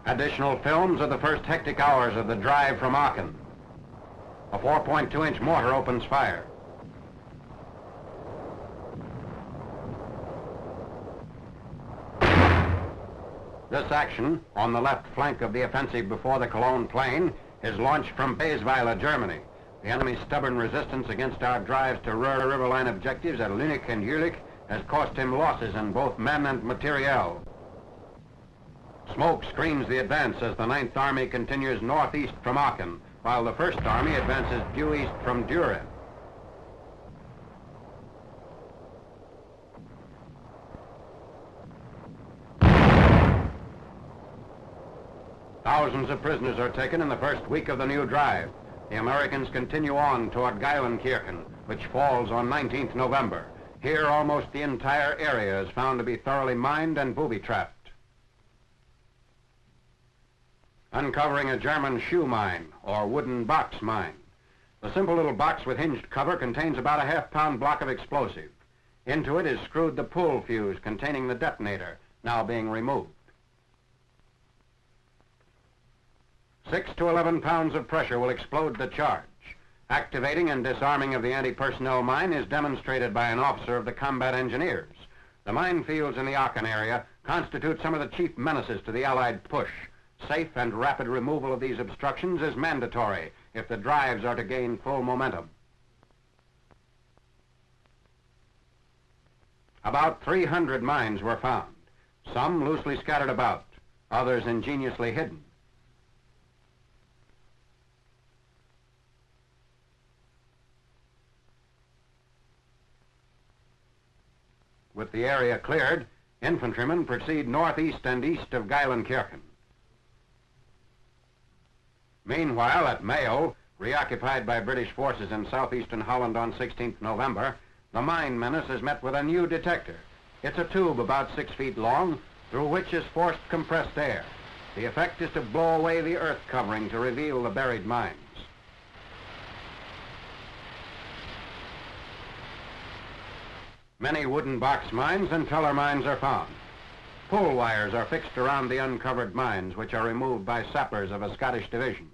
Additional films of the first hectic hours of the drive from Aachen. A 4.2-inch mortar opens fire. This action, on the left flank of the offensive before the Cologne plain, is launched from Baysweiler, Germany. The enemy's stubborn resistance against our drives to Roer River line objectives at Lüneck and Jülich has cost him losses in both men and materiel. Smoke screens the advance as the 9th Army continues northeast from Aachen, while the 1st Army advances due east from Düren. Thousands of prisoners are taken in the first week of the new drive. The Americans continue on toward Geilenkirchen, which falls on 19th November. Here, almost the entire area is found to be thoroughly mined and booby-trapped. Uncovering a German shoe mine, or wooden box mine. The simple little box with hinged cover contains about a half-pound block of explosive. Into it is screwed the pull fuse containing the detonator, now being removed. 6 to 11 pounds of pressure will explode the charge. Activating and disarming of the anti-personnel mine is demonstrated by an officer of the combat engineers. The minefields in the Aachen area constitute some of the chief menaces to the Allied push. Safe and rapid removal of these obstructions is mandatory if the drives are to gain full momentum. About 300 mines were found, some loosely scattered about, others ingeniously hidden. With the area cleared, infantrymen proceed northeast and east of Geilenkirchen. Meanwhile, at Mayo, reoccupied by British forces in southeastern Holland on 16th November, the mine menace is met with a new detector. It's a tube about 6 feet long, through which is forced compressed air. The effect is to blow away the earth covering to reveal the buried mines. Many wooden box mines and teller mines are found. Pull wires are fixed around the uncovered mines, which are removed by sappers of a Scottish division.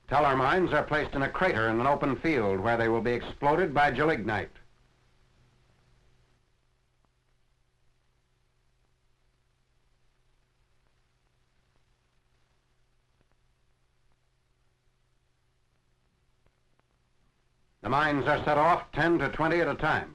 Teller mines are placed in a crater in an open field where they will be exploded by gelignite. The mines are set off 10 to 20 at a time.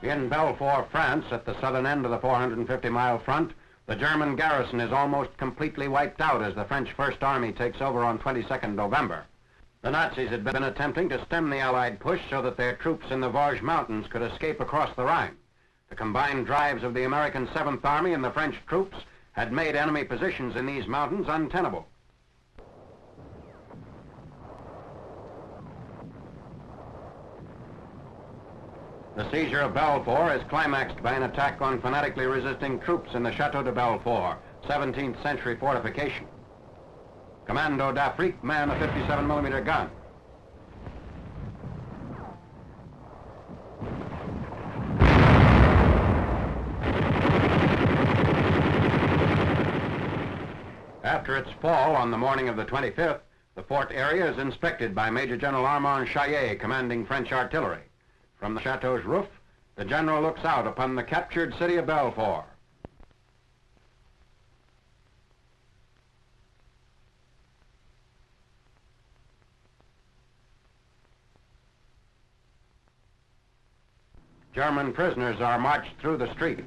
In Belfort, France, at the southern end of the 450-mile front, the German garrison is almost completely wiped out as the French First Army takes over on 22nd November. The Nazis had been attempting to stem the Allied push so that their troops in the Vosges Mountains could escape across the Rhine. The combined drives of the American 7th Army and the French troops had made enemy positions in these mountains untenable. The seizure of Belfort is climaxed by an attack on fanatically resisting troops in the Château de Belfort, 17th century fortification. Commando d'Afrique man a 57mm gun. After its fall on the morning of the 25th, the fort area is inspected by Major General Armand Chaillet, commanding French artillery. From the chateau's roof, the general looks out upon the captured city of Belfort. German prisoners are marched through the streets.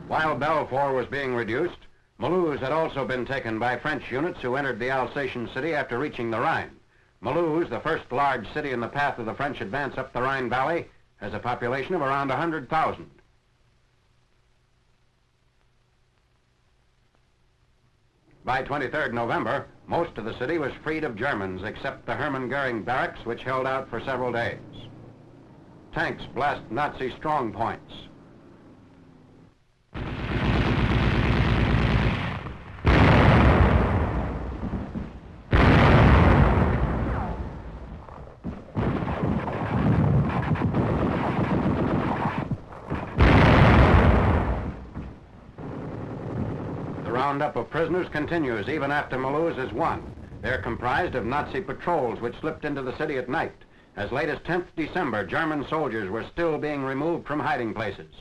While Belfort was being reduced, Mulhouse had also been taken by French units who entered the Alsatian city after reaching the Rhine. Mulhouse, the first large city in the path of the French advance up the Rhine Valley, has a population of around 100,000. By 23rd November, most of the city was freed of Germans except the Hermann Goering barracks, which held out for several days. Tanks blast Nazi strong points. The roundup of prisoners continues even after Mulhouse is won. They're comprised of Nazi patrols which slipped into the city at night. As late as 10th December, German soldiers were still being removed from hiding places.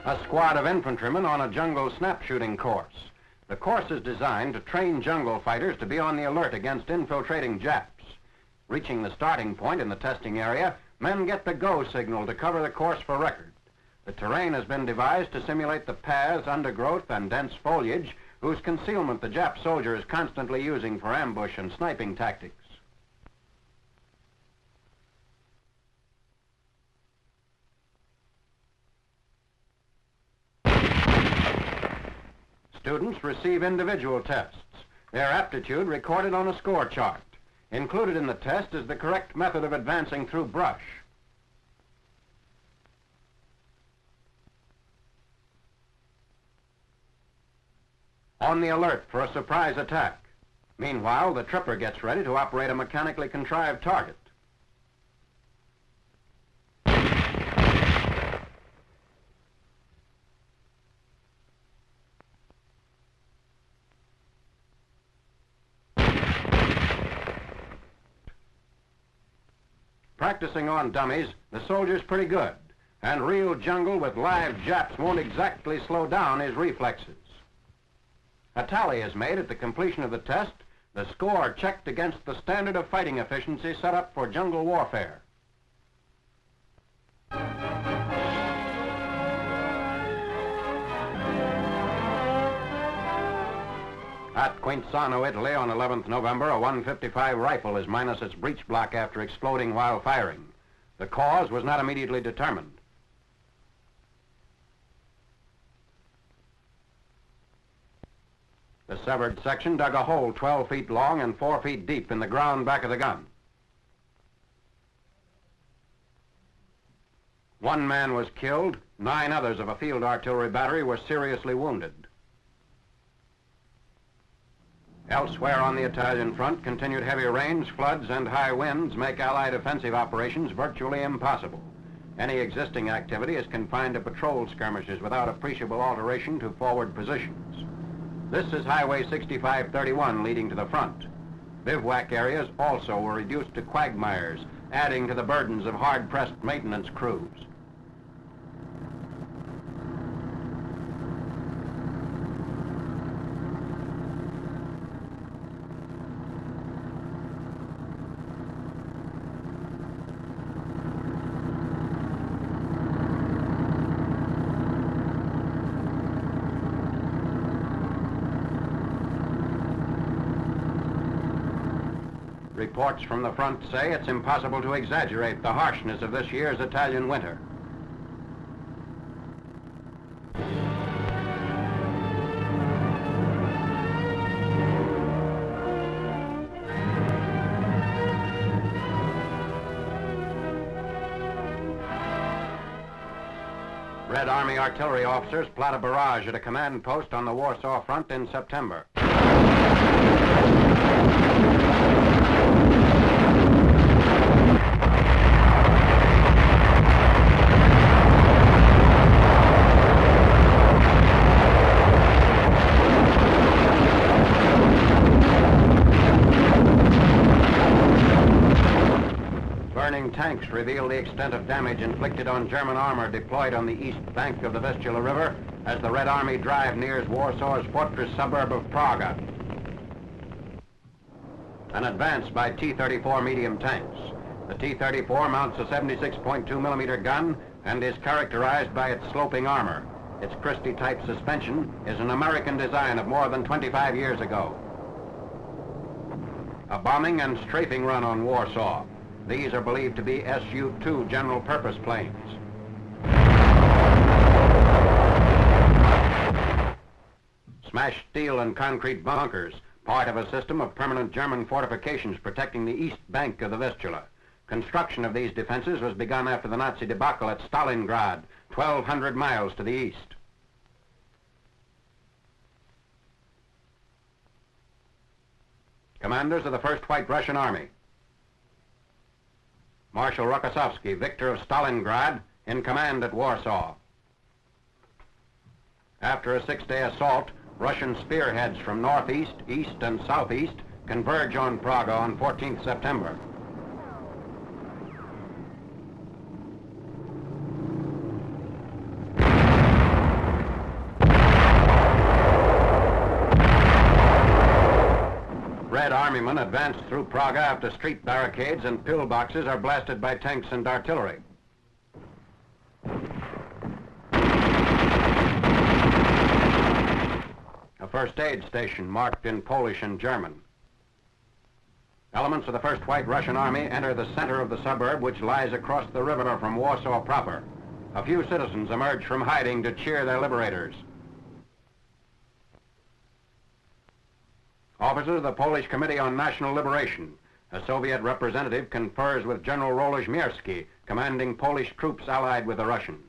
A squad of infantrymen on a jungle snapshooting course. The course is designed to train jungle fighters to be on the alert against infiltrating Japs. Reaching the starting point in the testing area, men get the go signal to cover the course for record. The terrain has been devised to simulate the paths, undergrowth, and dense foliage whose concealment the Jap soldier is constantly using for ambush and sniping tactics. Students receive individual tests. Their aptitude recorded on a score chart. Included in the test is the correct method of advancing through brush. On the alert for a surprise attack. Meanwhile, the tripper gets ready to operate a mechanically contrived target. Practicing on dummies, the soldier's pretty good, and real jungle with live Japs won't exactly slow down his reflexes. A tally is made at the completion of the test, the score checked against the standard of fighting efficiency set up for jungle warfare. At Quinzano, Italy, on 11th November, a 155 rifle is minus its breech block after exploding while firing. The cause was not immediately determined. The severed section dug a hole 12 feet long and 4 feet deep in the ground back of the gun. One man was killed, 9 others of a field artillery battery were seriously wounded. Elsewhere on the Italian front, continued heavy rains, floods, and high winds make Allied offensive operations virtually impossible. Any existing activity is confined to patrol skirmishes without appreciable alteration to forward positions. This is Highway 6531 leading to the front. Bivouac areas also were reduced to quagmires, adding to the burdens of hard-pressed maintenance crews. Reports from the front say it's impossible to exaggerate the harshness of this year's Italian winter. Red Army artillery officers plot a barrage at a command post on the Warsaw front in September. Burning tanks reveal the extent of damage inflicted on German armor deployed on the east bank of the Vistula River as the Red Army drive nears Warsaw's fortress suburb of Praga. An advance by T-34 medium tanks. The T-34 mounts a 76.2 millimeter gun and is characterized by its sloping armor. Its Christie-type suspension is an American design of more than 25 years ago. A bombing and strafing run on Warsaw. These are believed to be Su-2 general-purpose planes. Smashed steel and concrete bunkers, part of a system of permanent German fortifications protecting the east bank of the Vistula. Construction of these defenses was begun after the Nazi debacle at Stalingrad, 1,200 miles to the east. Commanders of the First White Russian Army. Marshal Rokossovsky, victor of Stalingrad, in command at Warsaw. After a six-day assault, Russian spearheads from northeast, east, and southeast converge on Praga on 14th September. Red Armymen advance through Praga after street barricades and pillboxes are blasted by tanks and artillery. A first aid station marked in Polish and German. Elements of the First White Russian Army enter the center of the suburb, which lies across the river from Warsaw proper. A few citizens emerge from hiding to cheer their liberators. Officers of the Polish Committee on National Liberation. A Soviet representative confers with General Rokossovsky, commanding Polish troops allied with the Russians.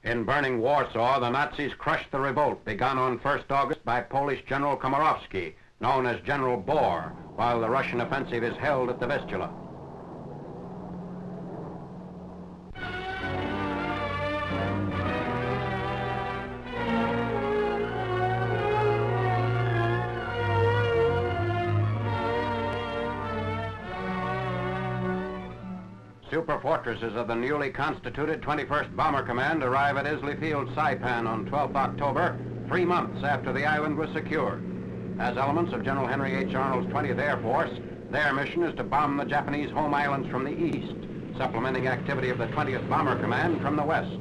In burning Warsaw, the Nazis crushed the revolt begun on 1st August by Polish General Komorowski, known as General Bohr, while the Russian offensive is held at the Vistula. Superfortresses of the newly constituted 21st Bomber Command arrive at Isley Field, Saipan on 12th October, 3 months after the island was secured. As elements of General Henry H. Arnold's 20th Air Force, their mission is to bomb the Japanese home islands from the east, supplementing activity of the 20th Bomber Command from the west.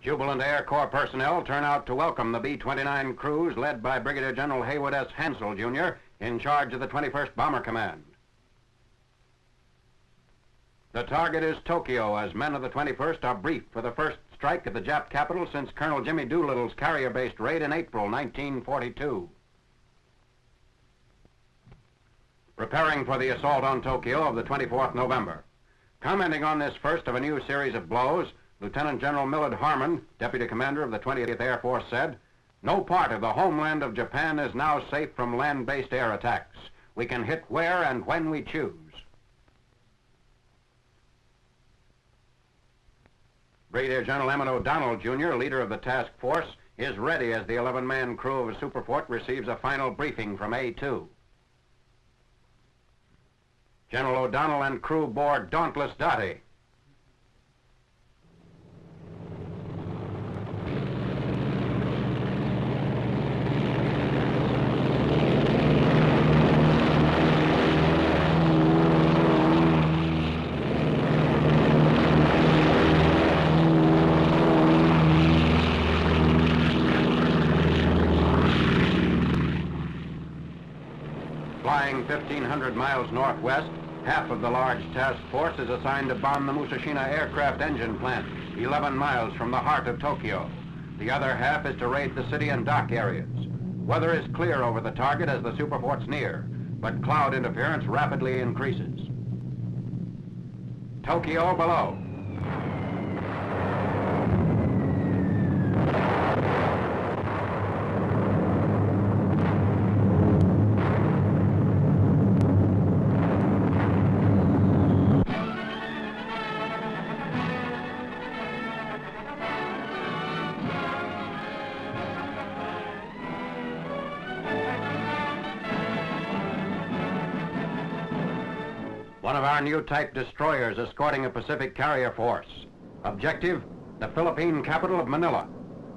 Jubilant Air Corps personnel turn out to welcome the B-29 crews led by Brigadier General Haywood S. Hansel, Jr., in charge of the 21st Bomber Command. The target is Tokyo, as men of the 21st are briefed for the first strike at the Jap capital since Colonel Jimmy Doolittle's carrier-based raid in April 1942. Preparing for the assault on Tokyo of the 24th November. Commenting on this first of a new series of blows, Lieutenant General Millard Harmon, Deputy Commander of the 20th Air Force, said, "No part of the homeland of Japan is now safe from land-based air attacks. We can hit where and when we choose." Brigadier General Emmett O'Donnell, Jr., leader of the task force, is ready as the 11-man crew of a Superfort receives a final briefing from A2. General O'Donnell and crew board Dauntless Dottie. Flying 1,500 miles northwest, half of the large task force is assigned to bomb the Musashina aircraft engine plant, 11 miles from the heart of Tokyo. The other half is to raid the city and dock areas. Weather is clear over the target as the Superforts near, but cloud interference rapidly increases. Tokyo below. One of our new type destroyers escorting a Pacific carrier force. Objective, the Philippine capital of Manila.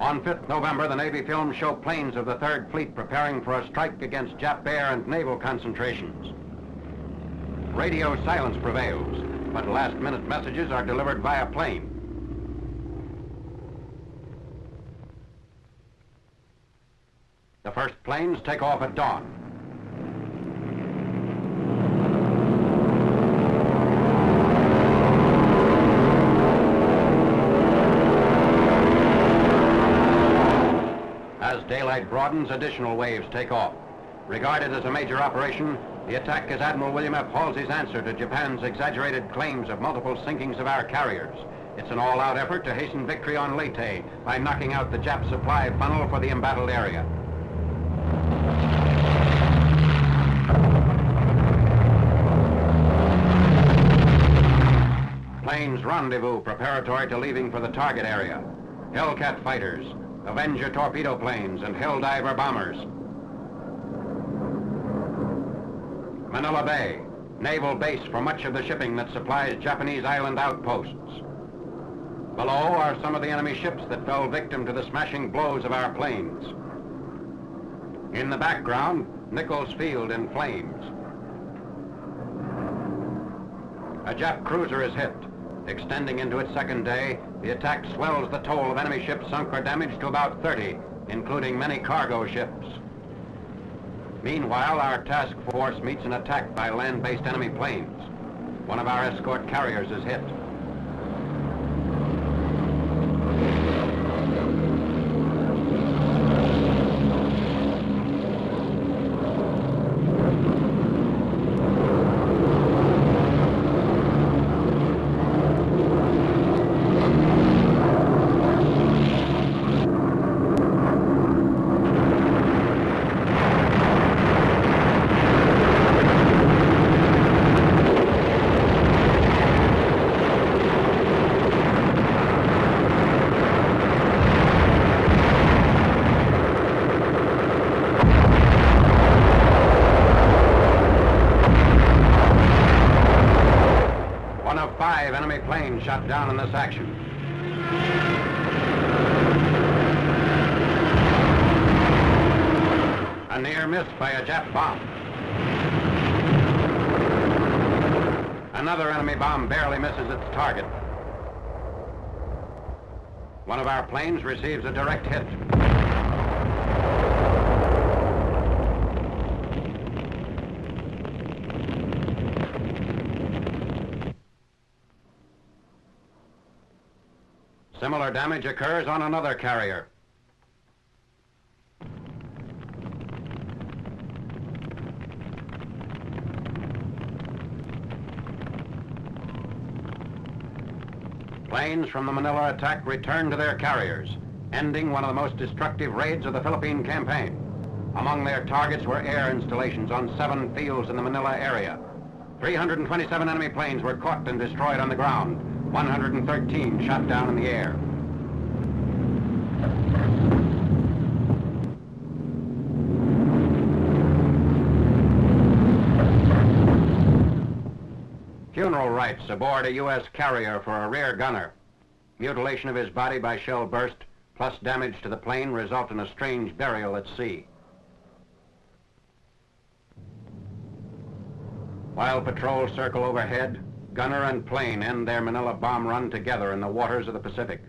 On 5th November, the Navy films show planes of the 3rd Fleet preparing for a strike against Jap air and naval concentrations. Radio silence prevails, but last-minute messages are delivered via plane. The first planes take off at dawn. As daylight broadens, additional waves take off. Regarded as a major operation, the attack is Admiral William F. Halsey's answer to Japan's exaggerated claims of multiple sinkings of our carriers. It's an all-out effort to hasten victory on Leyte by knocking out the Jap supply funnel for the embattled area. Planes rendezvous preparatory to leaving for the target area. Hellcat fighters, Avenger torpedo planes, and Helldiver bombers. Manila Bay, naval base for much of the shipping that supplies Japanese island outposts. Below are some of the enemy ships that fell victim to the smashing blows of our planes. In the background, Nichols Field in flames. A Jap cruiser is hit. Extending into its second day, the attack swells the toll of enemy ships sunk or damaged to about 30, including many cargo ships. Meanwhile, our task force meets an attack by land-based enemy planes. One of our escort carriers is hit. Enemy planes shot down in this action. A near miss by a Jap bomb. Another enemy bomb barely misses its target. One of our planes receives a direct hit. Similar damage occurs on another carrier. Planes from the Manila attack return to their carriers, ending one of the most destructive raids of the Philippine campaign. Among their targets were air installations on 7 fields in the Manila area. 327 enemy planes were caught and destroyed on the ground. 113 shot down in the air. Funeral rites aboard a U.S. carrier for a rear gunner. Mutilation of his body by shell burst, plus damage to the plane, result in a strange burial at sea. While patrols circle overhead, gunner and plane end their Manila bomb run together in the waters of the Pacific.